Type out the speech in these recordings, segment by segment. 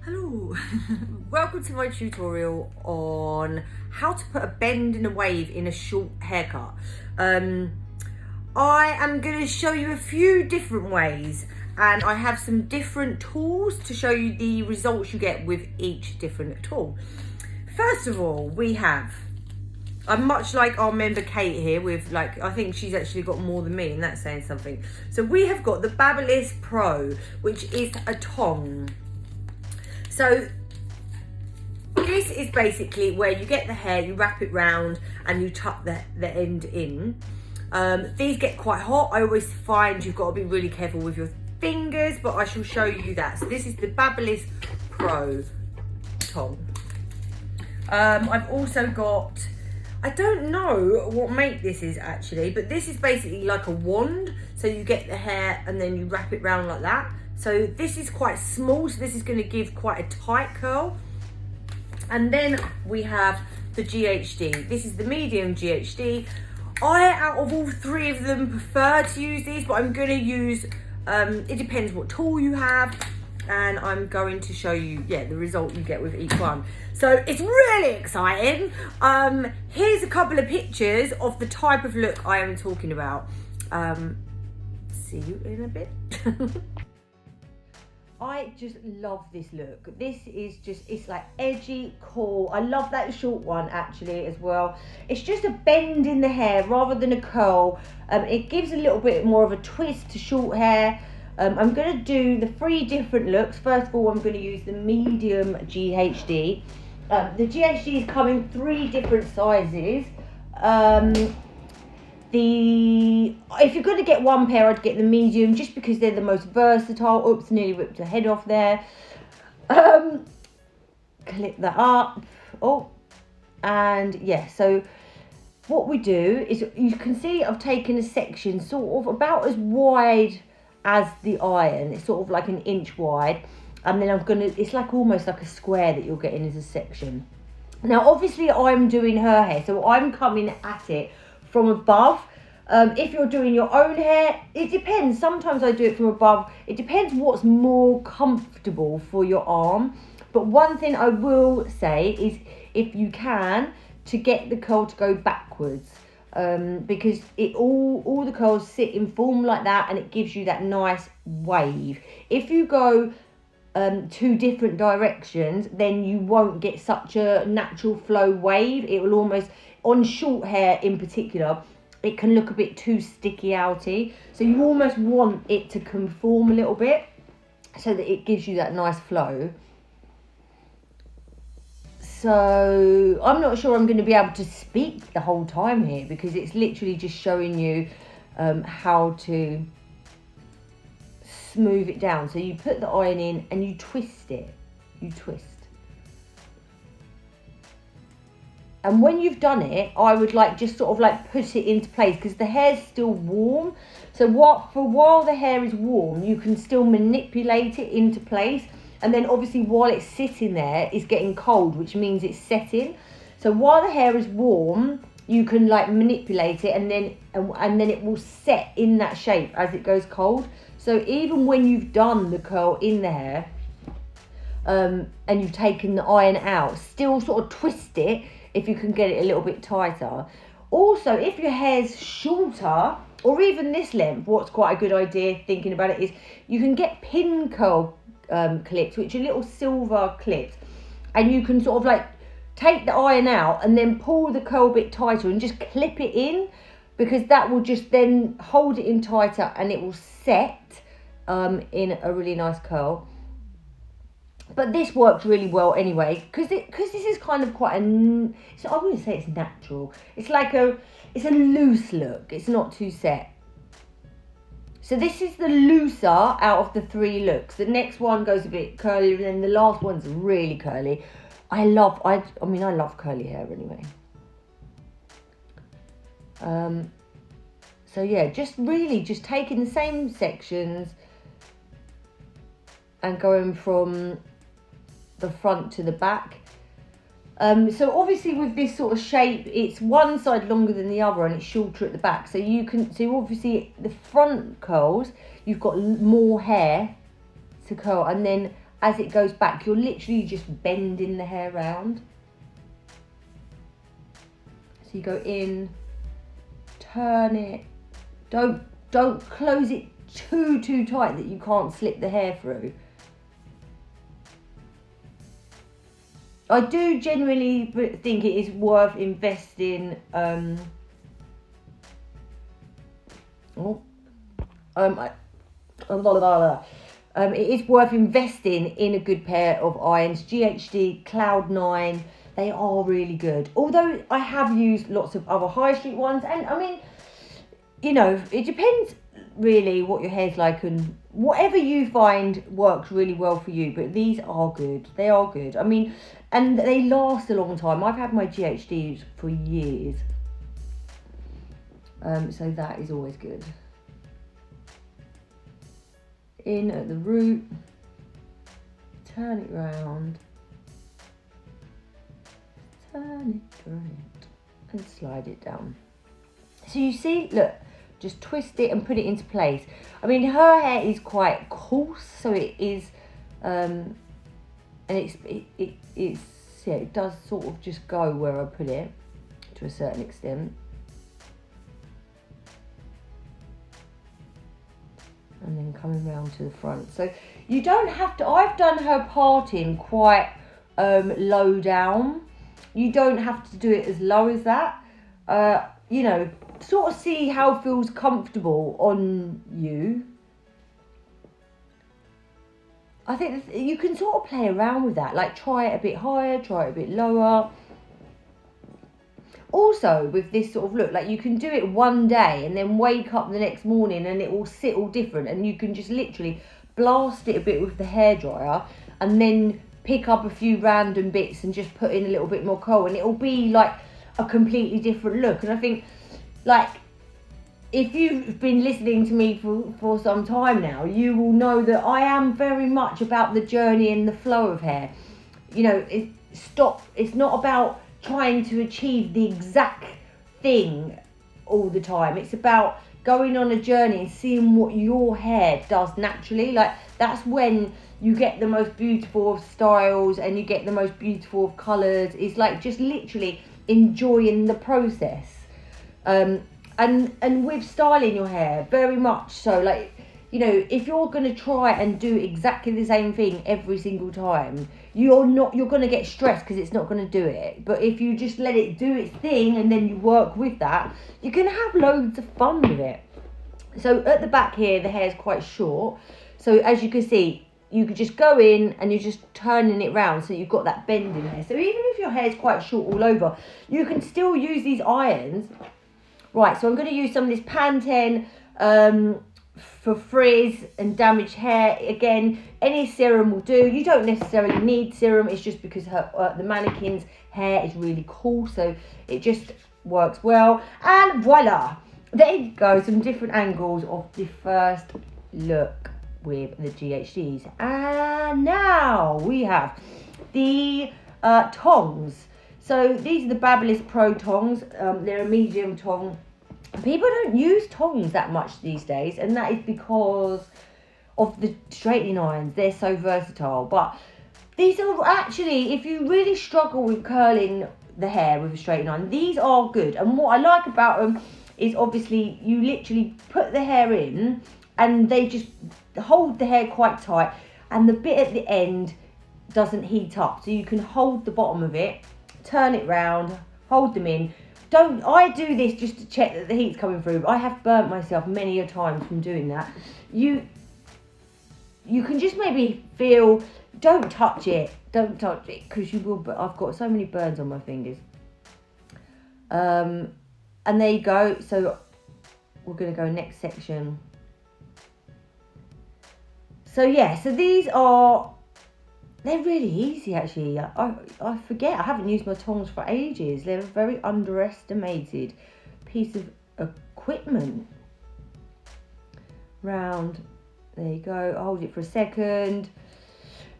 Hello, welcome to my tutorial on how to put a bend and a wave in a short haircut. I am going to show you a few different ways, and I have some different tools to show you the results you get with each different tool. First of all, we have, I'm much like our member Kate here with I think she's actually got more than me, and that's saying something. So we have got the Babyliss Pro, which is a tong. So this is basically where you get the hair, you wrap it round and you tuck the end in. These get quite hot. I always find you've got to be really careful with your fingers, but I shall show you that. So this is the Babyliss Pro tong. I've also got, I don't know what make this is actually, but this is basically like a wand. So you get the hair and then you wrap it round like that. So this is quite small, so this is going to give quite a tight curl. And then we have the GHD. This is the medium GHD. I, out of all three of them, prefer to use these, but I'm going to use, it depends what tool you have. And I'm going to show you, the result you get with each one. So it's really exciting. Here's a couple of pictures of the type of look I am talking about. See you in a bit. I just love this look. This is just, it's like edgy, cool. I love that short one actually as well. It's just a bend in the hair rather than a curl. It gives a little bit more of a twist to short hair. I'm going to do the three different looks. First of all, I'm going to use the medium GHD. The GHD is come in three different sizes. If you're going to get one pair, I'd get the medium just because they're the most versatile. Oops, nearly ripped the head off there. Clip that up. Oh, and yeah, so what we do is, you can see I've taken a section sort of about as wide as the iron. It's sort of like 1 inch wide. And then it's like almost like a square that you're getting as a section. Now, obviously I'm doing her hair, so I'm coming at it from above. If you're doing your own hair, it depends. Sometimes I do it from above. It depends what's more comfortable for your arm. But one thing I will say is, if you can, to get the curl to go backwards, because all the curls sit in form like that, and it gives you that nice wave. If you go two different directions, then you won't get such a natural flow wave. It will almost, on short hair in particular, it can look a bit too sticky outy. So you almost want it to conform a little bit so that it gives you that nice flow. So I'm not sure I'm going to be able to speak the whole time here, because it's literally just showing you how to smooth it down. So you put the iron in and you twist it. You twist. And when you've done it, I would just sort of put it into place, because the hair's still warm. So while the hair is warm, you can still manipulate it into place. And then obviously while it's sitting there, it's getting cold, which means it's setting. So while the hair is warm, you can manipulate it, and then it will set in that shape as it goes cold. So even when you've done the curl in the hair, and you've taken the iron out, still sort of twist it if you can get it a little bit tighter. Also, if your hair's shorter, or even this length, what's quite a good idea, thinking about it, is you can get pin curl clips, which are little silver clips, and you can sort of take the iron out and then pull the curl a bit tighter and just clip it in, because that will just then hold it in tighter and it will set in a really nice curl. But this works really well anyway, because this is kind of quite so I wouldn't say it's natural. It's it's a loose look. It's not too set. So this is the looser out of the three looks. The next one goes a bit curly, and then the last one's really curly. I love curly hair anyway. So yeah, just taking the same sections and going from the front to the back. So obviously with this sort of shape, it's one side longer than the other and it's shorter at the back. So obviously the front curls, you've got more hair to curl, and then as it goes back, you're literally just bending the hair round. So you go in, turn it, don't close it too tight that you can't slip the hair through. I do genuinely think it is worth investing it is worth investing in a good pair of irons. GHD Cloud9, they are really good. Although I have used lots of other high street ones, and I mean, you know, it depends really what your hair's like and whatever you find works really well for you, but these are good. They are good. I mean, and they last a long time. I've had my GHDs for years. So that is always good. In at the root, turn it round, turn it around, and slide it down. So you see, look, just twist it and put it into place. I mean, her hair is quite coarse, so it is, and it does sort of just go where I put it to a certain extent. And then coming round to the front. So you don't have to, I've done her parting quite low down. You don't have to do it as low as that. You know, sort of see how it feels comfortable on you. I think you can sort of play around with that. Like try it a bit higher, try it a bit lower. Also, with this sort of look, like you can do it one day and then wake up the next morning and it will sit all different, and you can just literally blast it a bit with the hairdryer and then pick up a few random bits and just put in a little bit more curl, and it will be like a completely different look. And I think, like, if you've been listening to me for some time now, you will know that I am very much about the journey and the flow of hair. You know, it's not about trying to achieve the exact thing all the time. It's about going on a journey and seeing what your hair does naturally. Like, that's when you get the most beautiful of styles and you get the most beautiful of colours. It's like just literally enjoying the process. And with styling your hair, very much so, like, you know, if you're going to try and do exactly the same thing every single time, you're going to get stressed because it's not going to do it. But if you just let it do its thing and then you work with that, you can have loads of fun with it. So at the back here, the hair is quite short. So as you can see, you could just go in and you're just turning it round so you've got that bend in there. So even if your hair is quite short all over, you can still use these irons. Right, so I'm going to use some of this Pantene for frizz and damaged hair. Again, any serum will do. You don't necessarily need serum. It's just because the mannequin's hair is really cool, so it just works well. And voila, there you go, some different angles of the first look with the GHDs. And now we have the tongs. So these are the Babyliss Pro tongs. They're a medium tong. People don't use tongs that much these days, and that is because of the straightening irons. They're so versatile. But these are actually, if you really struggle with curling the hair with a straightening iron, these are good. And what I like about them is obviously you literally put the hair in and they just hold the hair quite tight, and the bit at the end doesn't heat up. So you can hold the bottom of it, turn it round, hold them in. I do this just to check that the heat's coming through. I have burnt myself many a time from doing that. You can just maybe feel, don't touch it because you will, but I've got so many burns on my fingers. And there you go. So we're going to go next section. So yeah, so these are, they're really easy actually. I forget, I haven't used my tongs for ages. They're a very underestimated piece of equipment. Round, there you go, hold it for a second.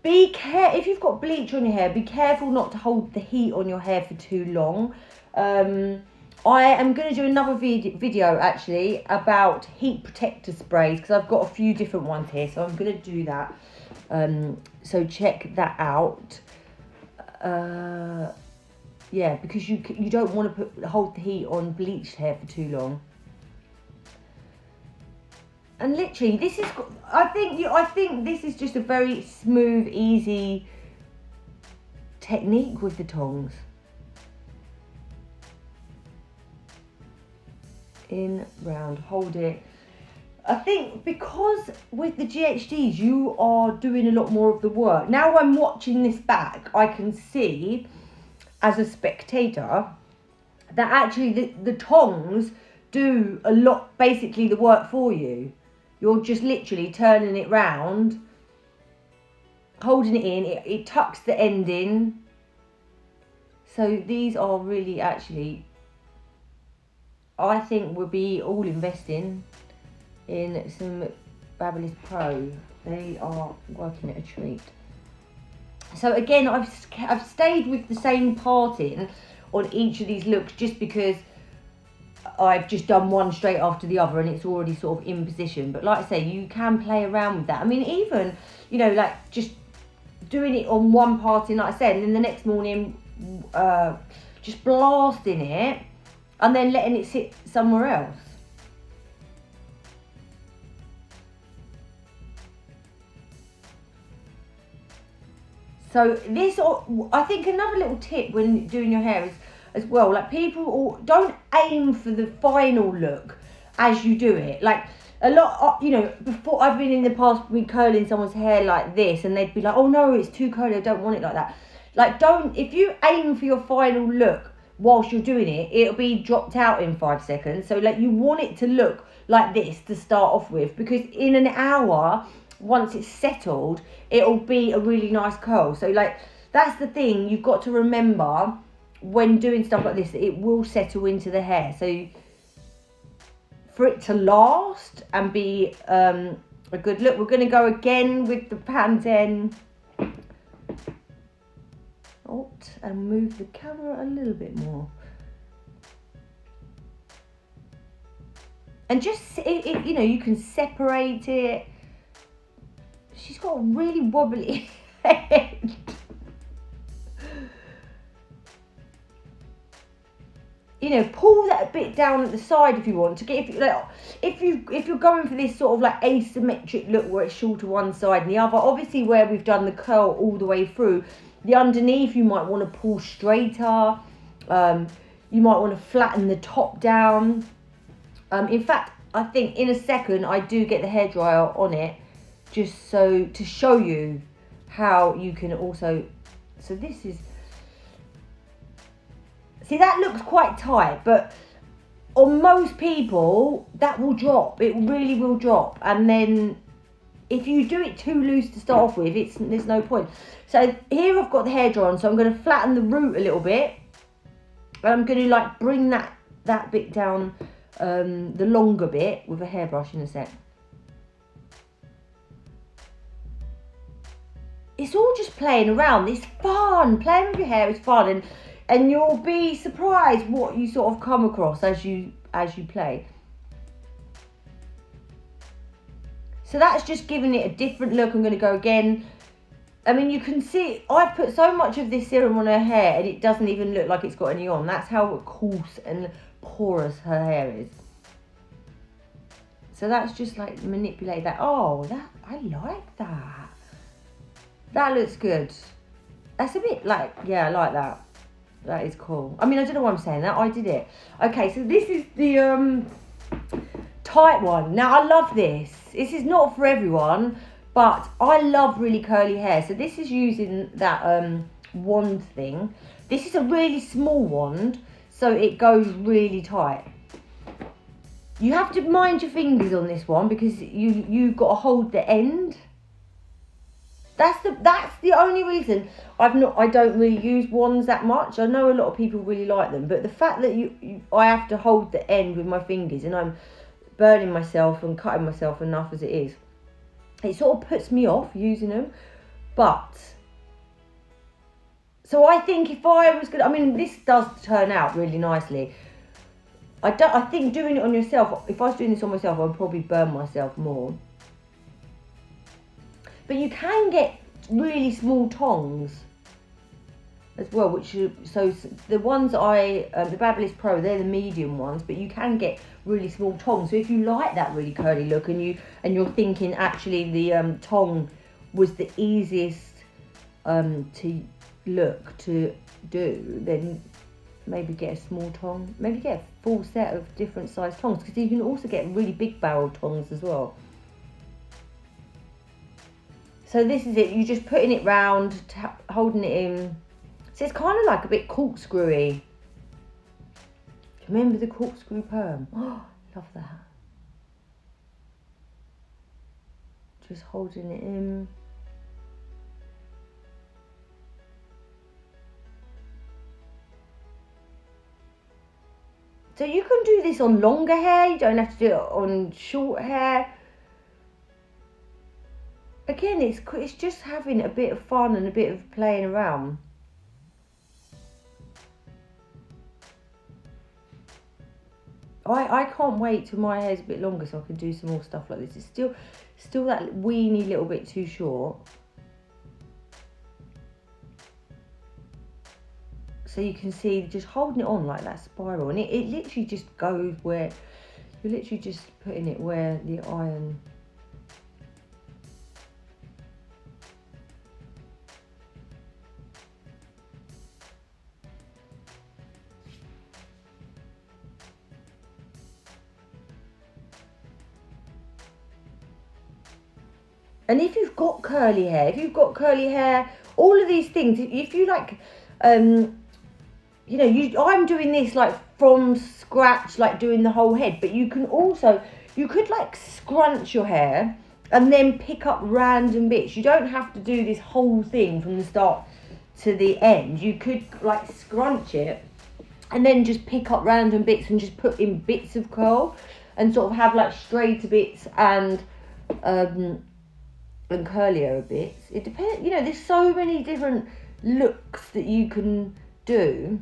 Be careful, if you've got bleach on your hair, be careful not to hold the heat on your hair for too long. I am going to do another video actually about heat protector sprays because I've got a few different ones here, so I'm going to do that So check that out. Yeah, because you don't want to hold the heat on bleached hair for too long. And literally, this is, I think this is just a very smooth, easy technique with the tongs. In, round, hold it. I think because with the GHDs, you are doing a lot more of the work. Now I'm watching this back, I can see as a spectator that actually the tongs do a lot, basically the work for you. You're just literally turning it round, holding it in, it tucks the end in. So these are really, actually, I think we'll be all investing in some Babyliss Pro. They are working at a treat. So again, I've stayed with the same parting on each of these looks just because I've just done one straight after the other and it's already sort of in position. But like I say, you can play around with that. I mean, even, you know, like just doing it on one parting, like I said, and then the next morning just blasting it and then letting it sit somewhere else. So this, I think another little tip when doing your hair is, as well, like people don't aim for the final look as you do it. Like a lot, you know, before I've been in the past been curling someone's hair like this and they'd be like, oh no, it's too curly, I don't want it like that. Like if you aim for your final look whilst you're doing it, it'll be dropped out in 5 seconds. So like you want it to look like this to start off with, because in an hour, once it's settled, it'll be a really nice curl. So like that's the thing you've got to remember when doing stuff like this, it will settle into the hair. So for it to last and be a good look, we're going to go again with the Pantene and move the camera a little bit more. And just, you know, you can separate it. She's got a really wobbly head. You know, pull that bit down at the side if you want to get, if you're going for this sort of like asymmetric look where it's shorter one side and the other. Obviously, where we've done the curl all the way through, the underneath you might want to pull straighter. You might want to flatten the top down. In fact, I think in a second I do get the hairdryer on it, just so to show you how you can also. So this is. See, that looks quite tight, but on most people, that will drop. It really will drop. And then if you do it too loose to start off with, there's no point. So here I've got the hairdryer on, so I'm going to flatten the root a little bit. And I'm going to like bring that bit down, the longer bit, with a hairbrush in a sec. It's all just playing around. It's fun. Playing with your hair is fun. And you'll be surprised what you sort of come across as you play. So that's just giving it a different look. I'm going to go again. I mean, you can see I've put so much of this serum on her hair and it doesn't even look like it's got any on. That's how coarse and porous her hair is. So that's just like manipulate that. Oh, I like that. That looks good. That's a bit like, yeah, I like that. That is cool. I mean, I don't know why I'm saying that. I did it. Okay, so this is the tight one. Now, I love this. This is not for everyone, but I love really curly hair. So this is using that wand thing. This is a really small wand, so it goes really tight. You have to mind your fingers on this one because you've got to hold the end. That's the only reason I don't really use wands that much. I know a lot of people really like them, but the fact that I have to hold the end with my fingers and I'm burning myself and cutting myself enough as it is, it sort of puts me off using them. But so I think if I was gonna, I mean, this does turn out really nicely. I think doing it on yourself, if I was doing this on myself, I'd probably burn myself more. But you can get really small tongs as well, so the ones the Babyliss Pro, they're the medium ones, but you can get really small tongs. So if you like that really curly look and you're thinking actually the tong was the easiest to do, then maybe get a small tong, maybe get a full set of different size tongs, because you can also get really big barrel tongs as well. So this is it, you're just putting it round, holding it in. So it's kind of like a bit corkscrewy. Remember the corkscrew perm? Oh, love that. Just holding it in. So you can do this on longer hair, you don't have to do it on short hair. Again, it's just having a bit of fun and a bit of playing around. I can't wait till my hair's a bit longer so I can do some more stuff like this. It's still that weeny little bit too short. So you can see just holding it on like that spiral, and it literally just goes where you're literally just putting it where the iron. And if you've got curly hair, all of these things, if you like, you know, I'm doing this like from scratch, like doing the whole head, but you could like scrunch your hair and then pick up random bits. You don't have to do this whole thing from the start to the end. You could like scrunch it and then just pick up random bits and just put in bits of curl and sort of have like straighter bits and curlier bits. It depends, you know, there's so many different looks that you can do.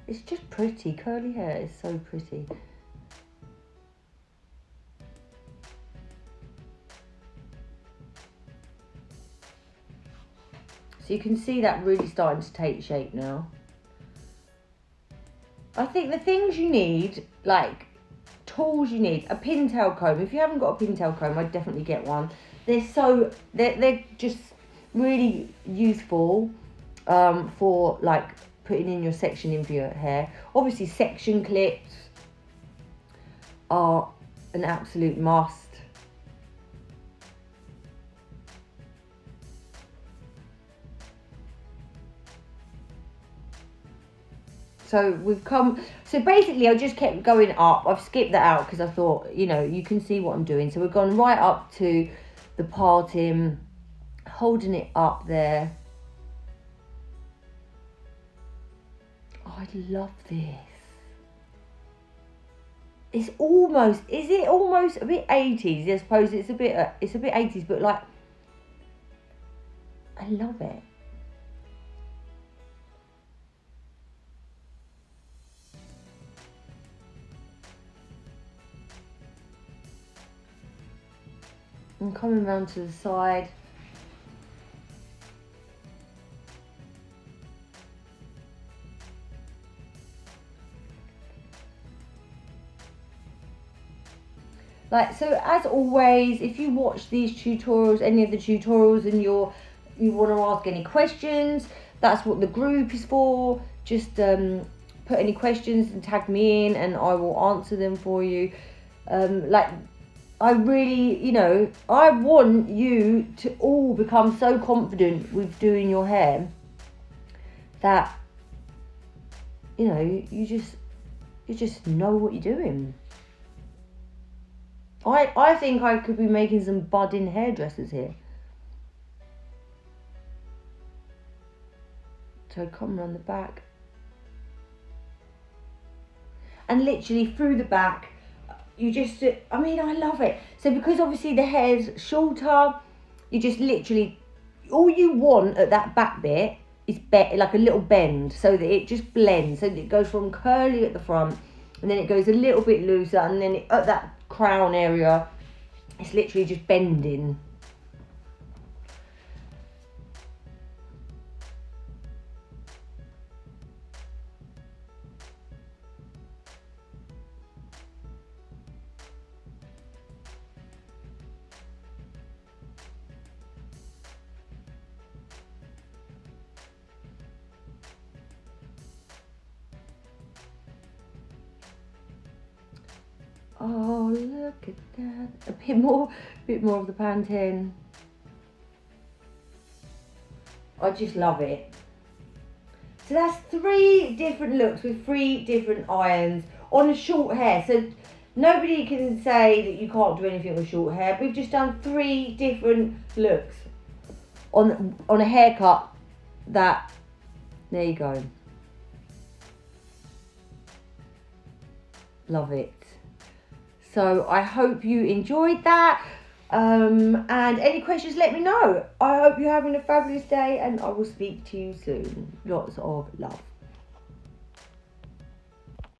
It's just pretty. Curly hair is so pretty. So you can see that really starting to take shape now. I think the things you need, like tools you need, a pintail comb. If you haven't got a pintail comb, I'd definitely get one. They're just really useful for like putting in your sectioning for your hair. Obviously section clips are an absolute must. So basically I just kept going up. I've skipped that out because I thought, you know, you can see what I'm doing. So we've gone right up to the parting, holding it up there. Oh, I love this. Is it almost a bit 80s? I suppose it's a bit 80s, but like, I love it. I'm coming round to the side. Like, so as always, if you watch these tutorials, any of the tutorials, and you want to ask any questions, that's what the group is for. Just put any questions and tag me in and I will answer them for you. Like, I really, you know, I want you to all become so confident with doing your hair that, you know, you just know what you're doing. I think I could be making some budding hairdressers here. So come around the back. And literally through the back, you just, I mean, I love it. So because obviously the hair's shorter, you just literally, all you want at that back bit is like a little bend, so that it just blends. So that it goes from curly at the front, and then it goes a little bit looser, and then at that crown area, it's literally just bending. Oh, look at that. A bit more of the Pantene. I just love it. So that's 3 different looks with 3 different irons on a short hair. So nobody can say that you can't do anything with short hair. We've just done 3 different looks on a haircut that, there you go. Love it. So I hope you enjoyed that. And any questions, let me know. I hope you're having a fabulous day, and I will speak to you soon. Lots of love.